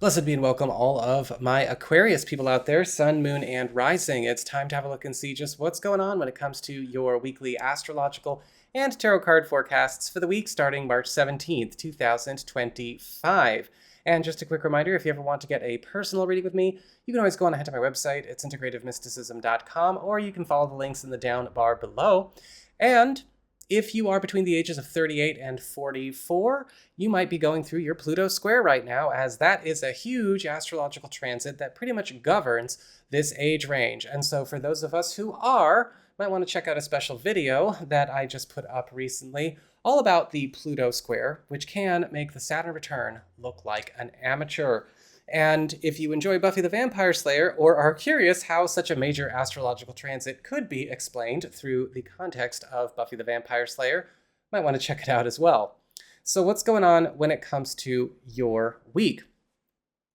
Blessed be and welcome all of my Aquarius people out there, Sun, Moon, and Rising. It's time to have a look and see just what's going on when it comes to your weekly astrological and tarot card forecasts for the week starting March 17th, 2025. And just a quick reminder, if you ever want to get a personal reading with me, you can always go on ahead to my website. It's integrativemysticism.com, or you can follow the links in the down bar below. And if you are between the ages of 38 and 44, you might be going through your Pluto square right now, as that is a huge astrological transit that pretty much governs this age range. And so for those of us who might want to check out a special video that I just put up recently all about the Pluto square, which can make the Saturn return look like an amateur. And if you enjoy Buffy the Vampire Slayer or are curious how such a major astrological transit could be explained through the context of Buffy the Vampire Slayer, might want to check it out as well. So what's going on when it comes to your week?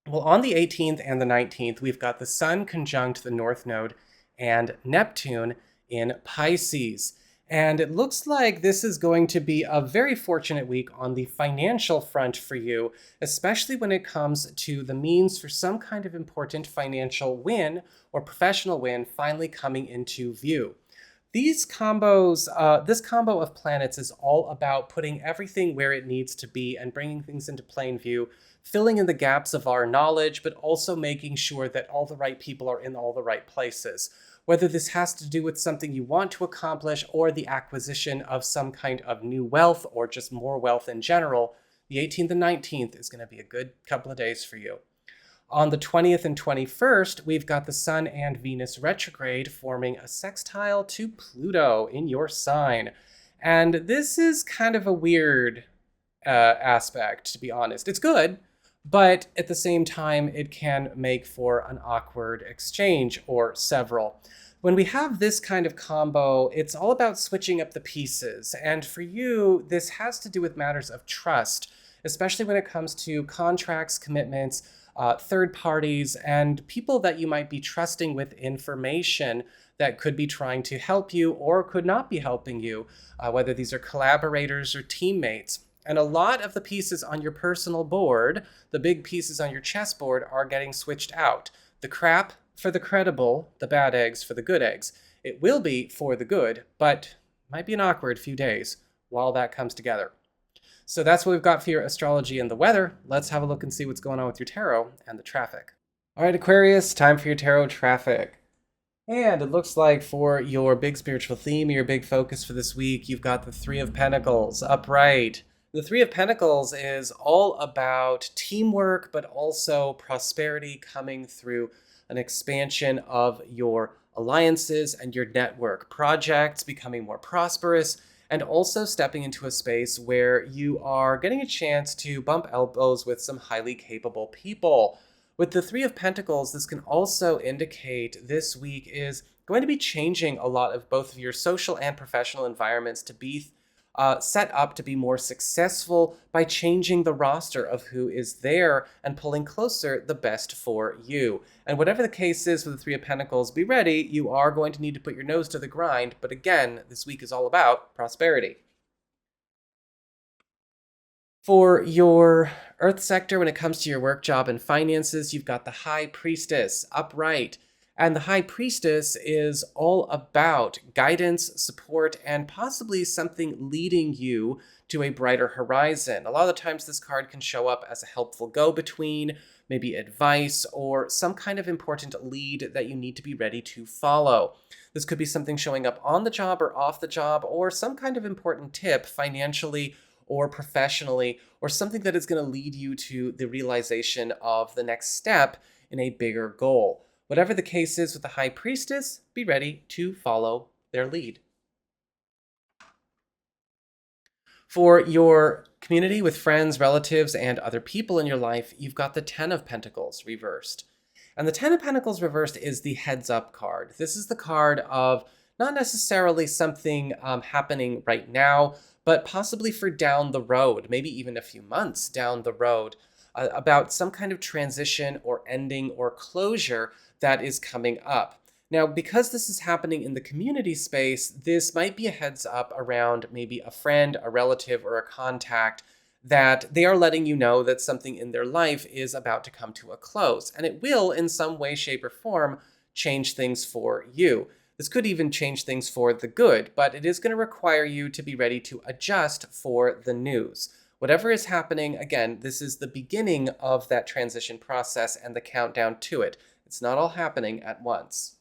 Well, on the 18th and the 19th, we've got the Sun conjunct the North Node and Neptune in Pisces. And it looks like this is going to be a very fortunate week on the financial front for you, especially when it comes to the means for some kind of important financial win or professional win finally coming into view. These combos, this combo of planets is all about putting everything where it needs to be and bringing things into plain view, filling in the gaps of our knowledge, but also making sure that all the right people are in all the right places. Whether this has to do with something you want to accomplish or the acquisition of some kind of new wealth or just more wealth in general, the 18th and 19th is going to be a good couple of days for you. On the 20th and 21st, we've got the Sun and Venus retrograde forming a sextile to Pluto in your sign. And this is kind of a weird aspect, to be honest. It's good, but at the same time, it can make for an awkward exchange or several. When we have this kind of combo, it's all about switching up the pieces. And for you, this has to do with matters of trust, especially when it comes to contracts, commitments, third parties, and people that you might be trusting with information that could be trying to help you or could not be helping you, whether these are collaborators or teammates. And a lot of the pieces on your personal board, the big pieces on your chessboard, are getting switched out. The crap for the credible, the bad eggs for the good eggs. It will be for the good, but might be an awkward few days while that comes together. So that's what we've got for your astrology and the weather. Let's have a look and see what's going on with your tarot and the traffic. All right, Aquarius, time for your tarot traffic. And it looks like for your big spiritual theme, your big focus for this week, you've got the Three of Pentacles upright. The Three of Pentacles is all about teamwork, but also prosperity coming through an expansion of your alliances and your network, projects becoming more prosperous, and also stepping into a space where you are getting a chance to bump elbows with some highly capable people. With the Three of Pentacles, this can also indicate this week is going to be changing a lot of both of your social and professional environments to be set up to be more successful by changing the roster of who is there and pulling closer the best for you. And whatever the case is for the Three of Pentacles, be ready. You are going to need to put your nose to the grind. But again, this week is all about prosperity. For your Earth sector, when it comes to your work, job, and finances, you've got the High Priestess upright. And the High Priestess is all about guidance, support, and possibly something leading you to a brighter horizon. A lot of the times this card can show up as a helpful go-between, maybe advice, or some kind of important lead that you need to be ready to follow. This could be something showing up on the job or off the job, or some kind of important tip financially or professionally, or something that is going to lead you to the realization of the next step in a bigger goal. Whatever the case is with the High Priestess, be ready to follow their lead. For your community with friends, relatives, and other people in your life, you've got the Ten of Pentacles reversed. And the Ten of Pentacles reversed is the heads up card. This is the card of not necessarily something happening right now, but possibly for down the road, maybe even a few months down the road, about some kind of transition or ending or closure that is coming up. Now, because this is happening in the community space, this might be a heads up around maybe a friend, a relative, or a contact that they are letting you know that something in their life is about to come to a close. And it will, in some way, shape, or form, change things for you. This could even change things for the good, but it is going to require you to be ready to adjust for the news. Whatever is happening, again, this is the beginning of that transition process and the countdown to it. It's not all happening at once.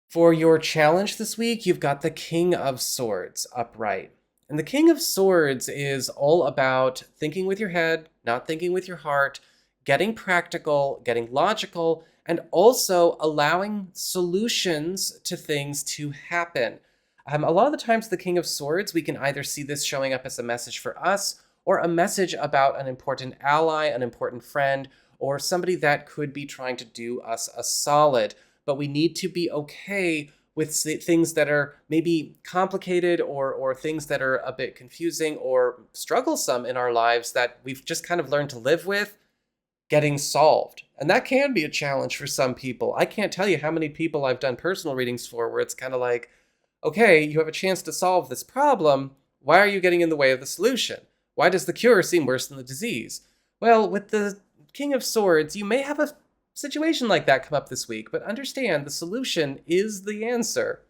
For your challenge this week, you've got the King of Swords upright. And the King of Swords is all about thinking with your head, not thinking with your heart, getting practical, getting logical, and also allowing solutions to things to happen. A lot of the times, the King of Swords, we can either see this showing up as a message for us or a message about an important ally, an important friend, or somebody that could be trying to do us a solid. But we need to be okay with things that are maybe complicated or things that are a bit confusing or strugglesome in our lives that we've just kind of learned to live with getting solved. And that can be a challenge for some people. I can't tell you how many people I've done personal readings for where it's kind of like, okay, you have a chance to solve this problem. Why are you getting in the way of the solution? Why does the cure seem worse than the disease? Well, with the King of Swords, you may have a situation like that come up this week, but understand the solution is the answer.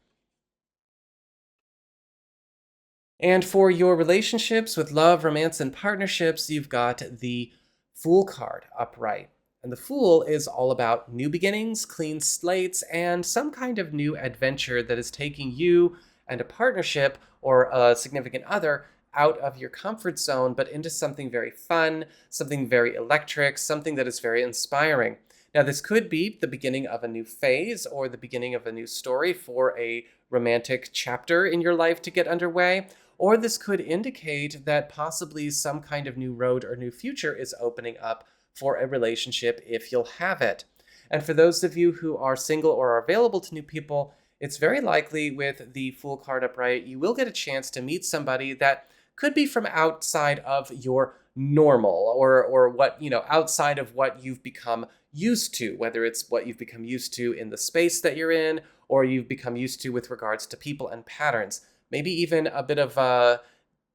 And for your relationships with love, romance, and partnerships, you've got the Fool card upright. And the Fool is all about new beginnings, clean slates, and some kind of new adventure that is taking you and a partnership or a significant other out of your comfort zone, but into something very fun, something very electric, something that is very inspiring. Now, this could be the beginning of a new phase or the beginning of a new story for a romantic chapter in your life to get underway, or this could indicate that possibly some kind of new road or new future is opening up for a relationship if you'll have it. And for those of you who are single or are available to new people, it's very likely with the Fool card upright, you will get a chance to meet somebody that could be from outside of your normal or what, outside of what you've become used to, whether it's what you've become used to in the space that you're in or you've become used to with regards to people and patterns. Maybe even a bit of a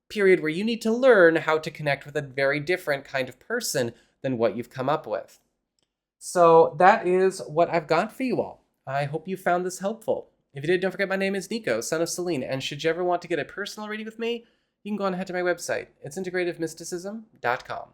period where you need to learn how to connect with a very different kind of person than what you've come up with. So that is what I've got for you all. I hope you found this helpful. If you did, don't forget my name is Nico, Son of Selene, and should you ever want to get a personal reading with me, you can go on ahead to my website. It's integrativemysticism.com.